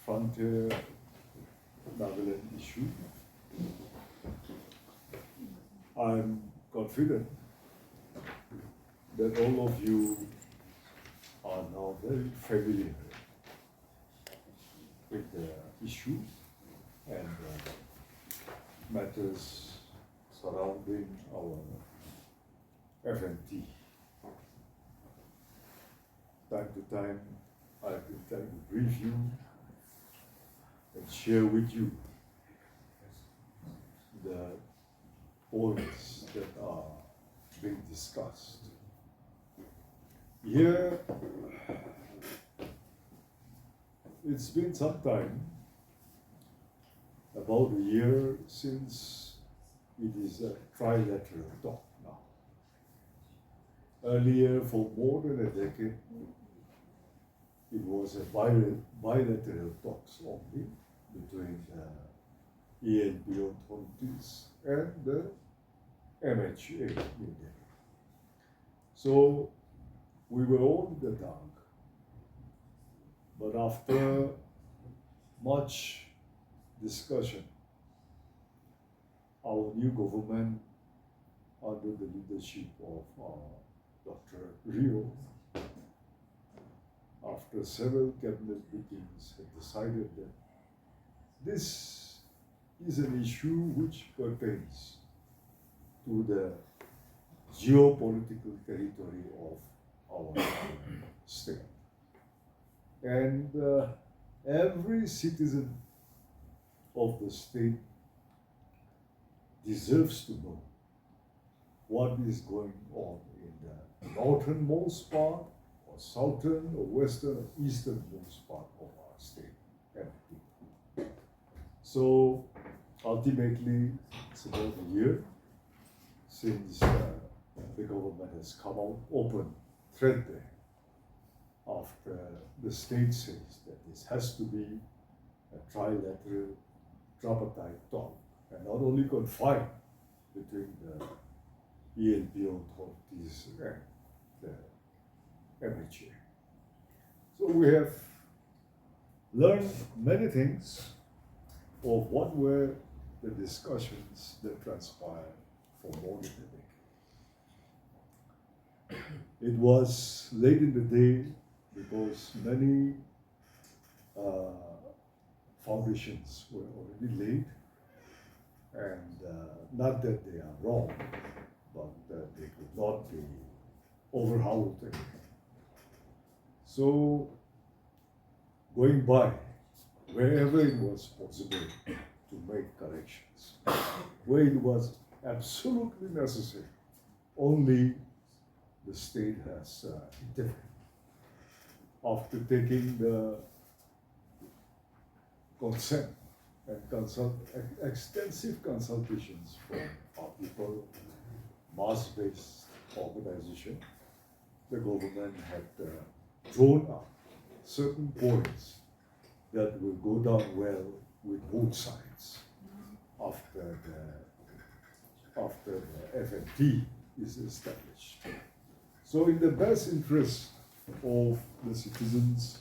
Frontier Nagaland issue, I'm confident that all of you are now very familiar with the issue and matters surrounding our FNT. Time to time, I've been trying to brief you and share with you the points that are being discussed. Here, it's been some time, about a year since it is a trilateral talk now. Earlier, for more than a decade, it was a bilateral talks only between the ENPO authorities and the MHA in Delhi. So we were all in the dark. But after much discussion, our new government, under the leadership of Dr. Rio, after several cabinet meetings, had decided that this is an issue which pertains to the geopolitical territory of our state. And every citizen of the state deserves to know what is going on in the northernmost part, or southern, or western, or easternmost part of our state and people. So ultimately, it's about a year since the government has come out open, threadbare, after the state says that this has to be a trilateral, tripartite talk, and not only confined between the ENPO authorities and the MHA. So we have learned many things of what were the discussions that transpired for more than a decade. It was late in the day because many foundations were already laid, and not that they are wrong, but that they could not be overhauled anymore. So, going by wherever it was possible to make corrections, where it was absolutely necessary, only the state has intervened. After taking the consent and extensive consultations from our people, mass-based organization, the government had drawn up certain points that will go down well with both sides after the FNT is established. So in the best interest of the citizens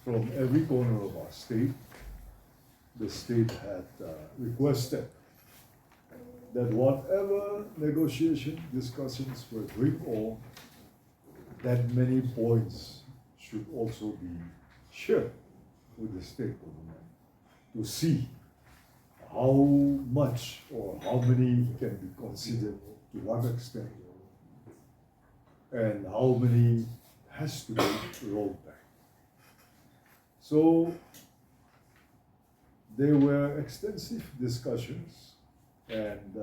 from every corner of our state, the state had requested that whatever negotiation discussions were going on, that many points should also be shared with the state government to see how much or how many can be considered to what extent, and how many has to be rolled back. So there were extensive discussions, and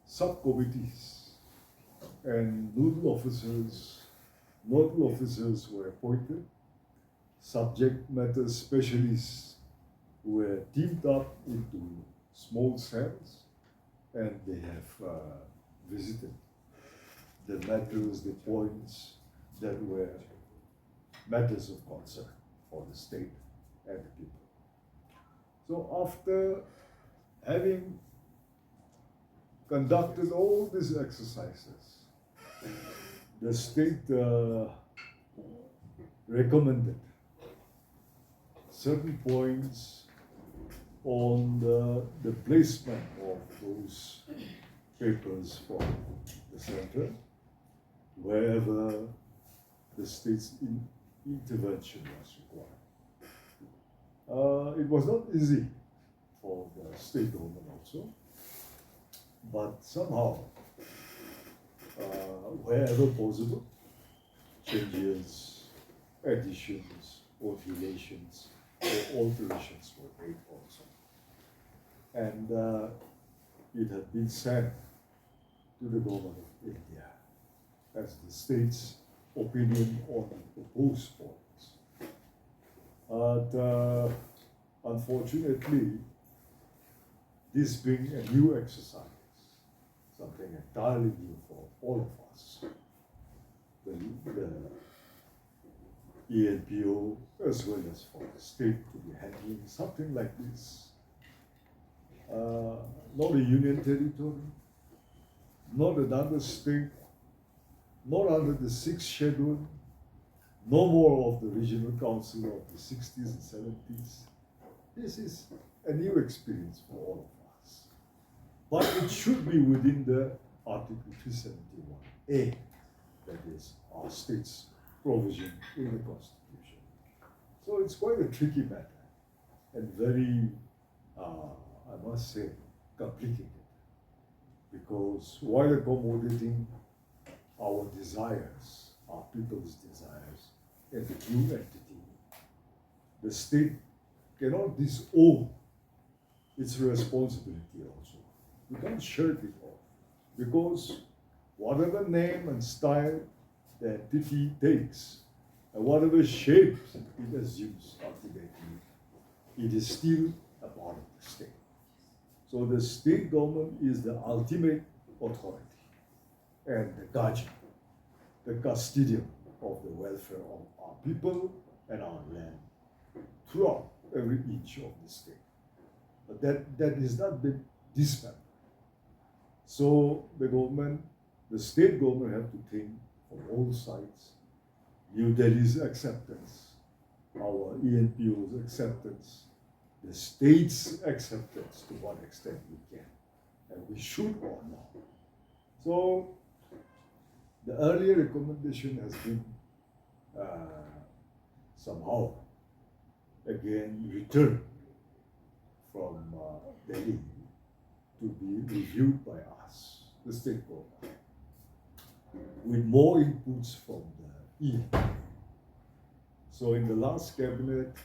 subcommittees and nodal officers were appointed. Subject matter specialists were teamed up into small cells, and they have visited the matters, the points that were matters of concern for the state and the people. So after having conducted all these exercises, the state recommended certain points on the placement of those papers from the center, wherever the state's intervention was required. It was not easy for the state government also, but somehow, wherever possible, changes, additions, alterations were made also. And it had been sent to the government of India as the state's opinion on the proposed points. But unfortunately, this being a new exercise, something entirely new for all of us, the ENPO as well as for the state to be handling something like this. Not a union territory, not another state, not under the 6th schedule, no more of the regional council of the 60s and 70s. This is a new experience for all of us. But it should be within the Article 271A, that is our state's provision in the Constitution. So it's quite a tricky matter and very, I must say, complicated, because while accommodating our desires, our people's desires, in the new entity, the state cannot disown its responsibility also. You can't shirk it off, because whatever name and style the entity takes, and whatever shape it assumes ultimately, it is still a part of the state. So the state government is the ultimate authority and the guardian, the custodian of the welfare of our people and our land throughout every inch of the state. But that is not been dismantled. So the government, the state government have to think from all sides. New Delhi's acceptance, our ENPO's acceptance, the state's acceptance to what extent we can, and we should or not. So the earlier recommendation has been somehow again returned from Delhi to be reviewed by us, the state government, with more inputs from the ENPO. So in the last cabinet,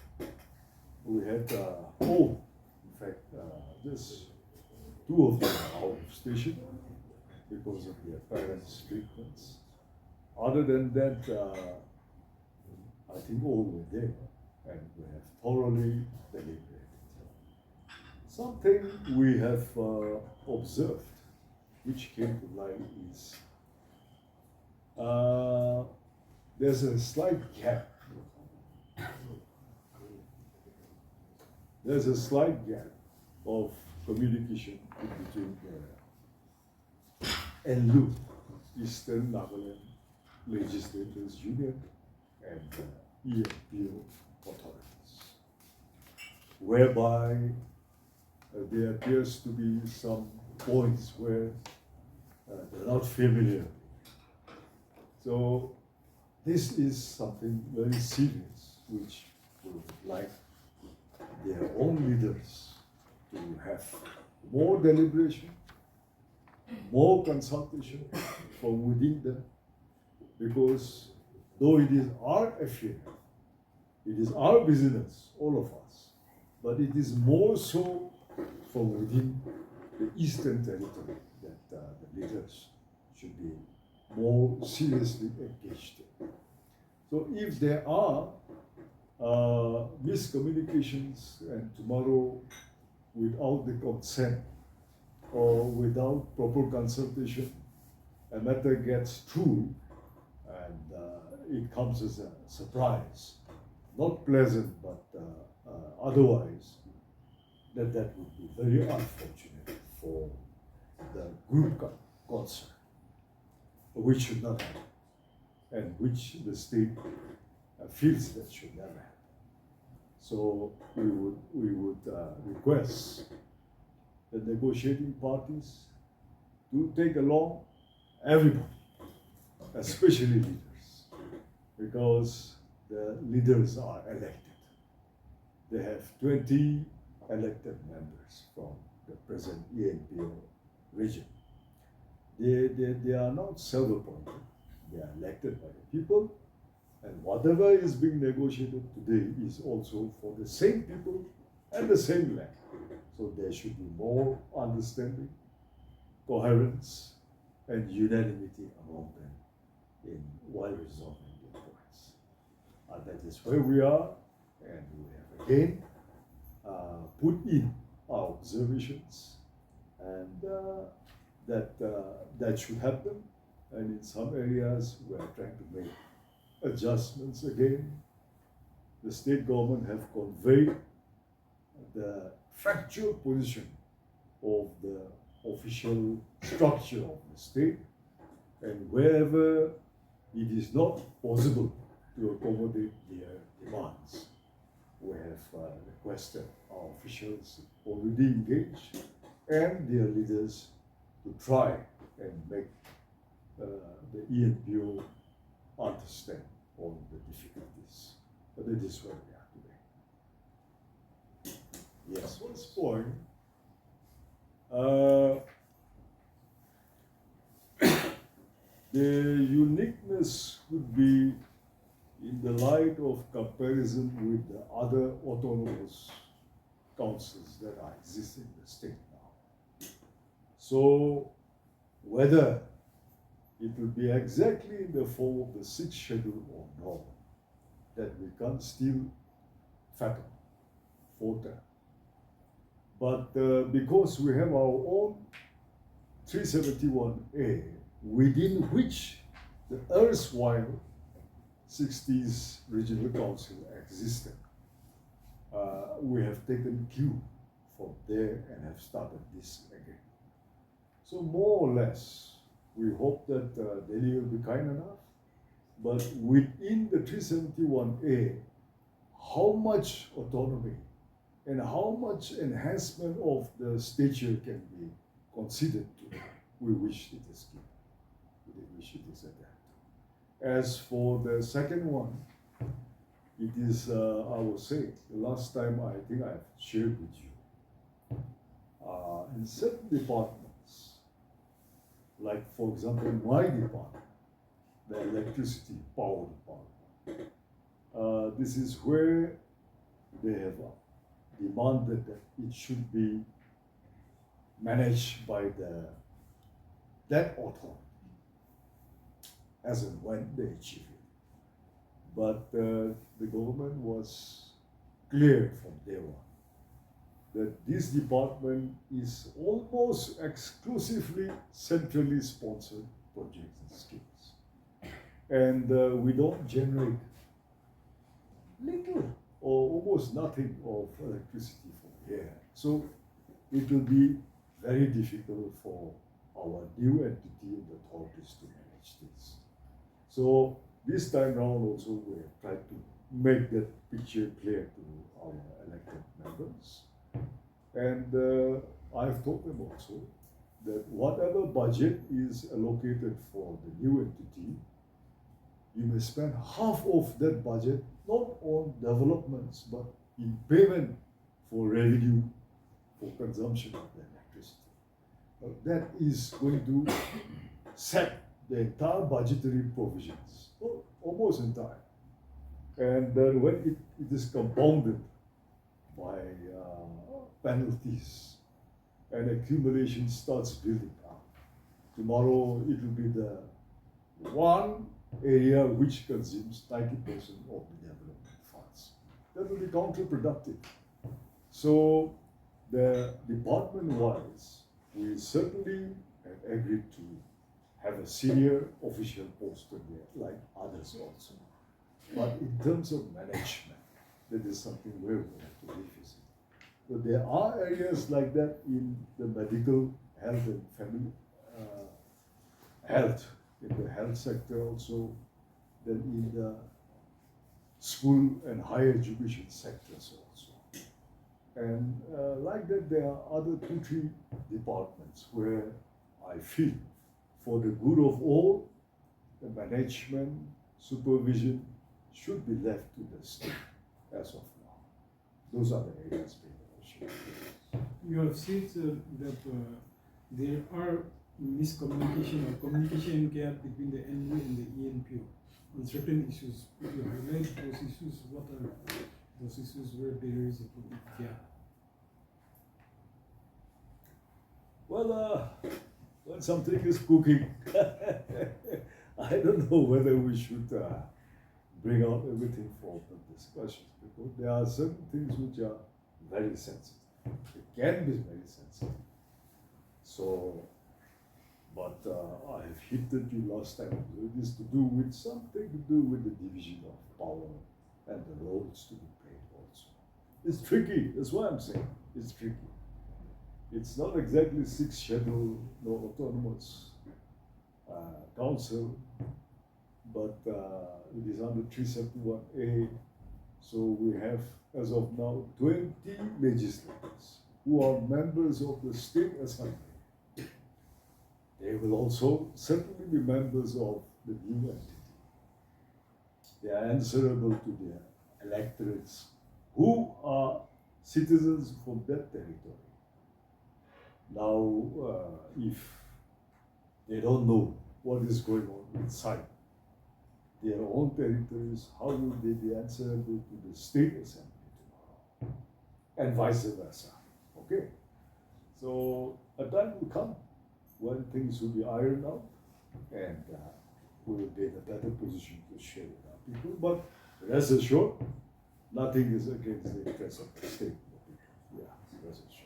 we had, in fact, just 2 of them are out of station because of their parents' treatments. Other than that, I think all were there, and we have thoroughly deliberated. Something we have observed, which came to light, is there's a slight gap. There's a slight gap of communication between the ENLU, Eastern Nagaland Legislators Union, and the ENPO authorities, whereby there appears to be some points where they're not familiar. So this is something very serious, which we would like their own leaders to have more deliberation, more consultation from within them, because though it is our affair, it is our business, all of us, but it is more so from within the Eastern Territory that the leaders should be more seriously engaged in. So if there are miscommunications, and tomorrow without the consent or without proper consultation, a matter gets through and it comes as a surprise, not pleasant, but otherwise, that would be very unfortunate for the group concern, which should not happen, and which the state feels that should never happen. So we would request the negotiating parties to take along everybody, especially leaders, because the leaders are elected. They have 20 elected members from the present ENPO region. They are not self-appointed. They are elected by the people, and whatever is being negotiated today is also for the same people and the same land. So there should be more understanding, coherence, and unanimity among them in while resolving the points. That is where we are, and we have again put in our observations, and that should happen. And in some areas, we are trying to make adjustments again. The state government have conveyed the factual position of the official structure of the state, and wherever it is not possible to accommodate their demands, we have requested our officials already engaged and their leaders to try and make the ENPO understand all the difficulties. But that is where we are today. Yes, first point. The uniqueness could be in the light of comparison with the other autonomous councils that are existing in the state now. So whether it will be exactly in the form of the sixth schedule or not, that we can't still fathom, foretell. But because we have our own 371A, within which the erstwhile 60s regional council existed, we have taken cue from there and have started this again. So more or less, we hope that Delhi will be kind enough, but within the 371A, how much autonomy and how much enhancement of the stature can be considered to, we wish it is given. We wish it is adapted. As for the second one, it is, I will say, the last time I think I've shared with you, in certain departments, like for example, my department, the electricity power department, this is where they have demanded that it should be managed by that authority as and when they achieve it. But the government was clear from day one that this department is almost exclusively centrally sponsored projects and schemes. And we don't generate little or almost nothing of electricity from here. So it will be very difficult for our new entity and the authorities to manage this. So this time round also we have tried to make that picture clear to our elected members. And I've told them also that whatever budget is allocated for the new entity, you may spend half of that budget not on developments but in payment for revenue for consumption of the electricity. That is going to set the entire budgetary provisions, almost entire. And when it is compounded by penalties and accumulation starts building up, tomorrow it will be the one area which consumes 90% of the development funds. That will be counterproductive. So the department-wise, we certainly have agreed to have a senior official posted there, like others also. But in terms of management, that is something where we have to revisit. But there are areas like that in the medical health and family health, in the health sector also, then in the school and higher education sectors also. And like that, there are other 2-3 departments where I feel for the good of all, the management, supervision should be left to the state as of now. Those are the areas being negotiated. You have said that there are miscommunication or communication gap between the NU and the ENPO on certain issues. Could you highlight those issues? What are those issues where there is a gap? Well, when something is cooking, I don't know whether we should bring out everything for the discussions, because there are certain things which are very sensitive. It can be very sensitive. So, but I have hinted you last time, it is to do with something to do with the division of power and the roles to be played also. It's tricky, that's why I'm saying it's tricky. It's not exactly 6th schedule, no autonomous council, but it is under 371A. So we have, as of now, 20 legislators who are members of the State Assembly. They will also certainly be members of the new entity. They are answerable to their electorates who are citizens from that territory. Now, if they don't know what is going on inside their own territories, how will they be answerable to the State Assembly tomorrow? And vice versa. Okay? So a time will come when things will be ironed out, and we will be in a better position to share with our people. But rest assured, nothing is against the interest of the state. Yeah, rest assured.